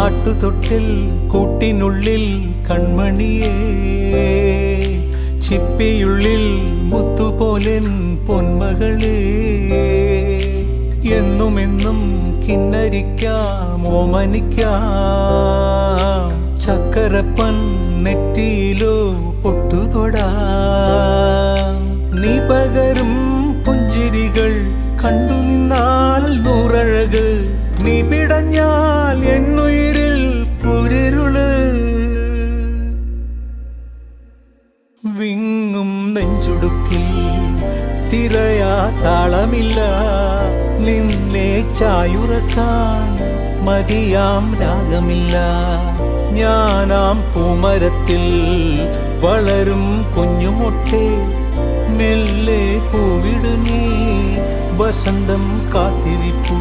ആട്ടുതൊട്ടിൽ കൂട്ടിനുള്ളിൽ കൺമണിയേ, ചിപ്പിയുള്ളിൽ മുത്തുപോലെൻ പൊന്മകളേ, എന്നുമെന്നും കിന്നരിക്കാം ഓമനിക്കാം, ചക്കരപ്പൻ നെറ്റിയിലോ പൊട്ടുതൊടാം. നീ പകരും പുഞ്ചിരികൾ കണ്ടു നിന്നാൽ നൂറഴക്, നീ പിടഞ്ഞാൽ എന്നുയിരിൽ കുരിരുള്. വിങ്ങും നെഞ്ചുടുക്കിൽ തിരയാ താളമില്ല, നിന്നെ ചായുറക്കാൻ മതിയാം രാഗമില്ല. ഞാനാം പൂമരത്തിൽ വളരും കുഞ്ഞുമൊട്ടെ, മെല്ലെ പൂവിടു നീ വസന്തം കാത്തിരിപ്പൂ.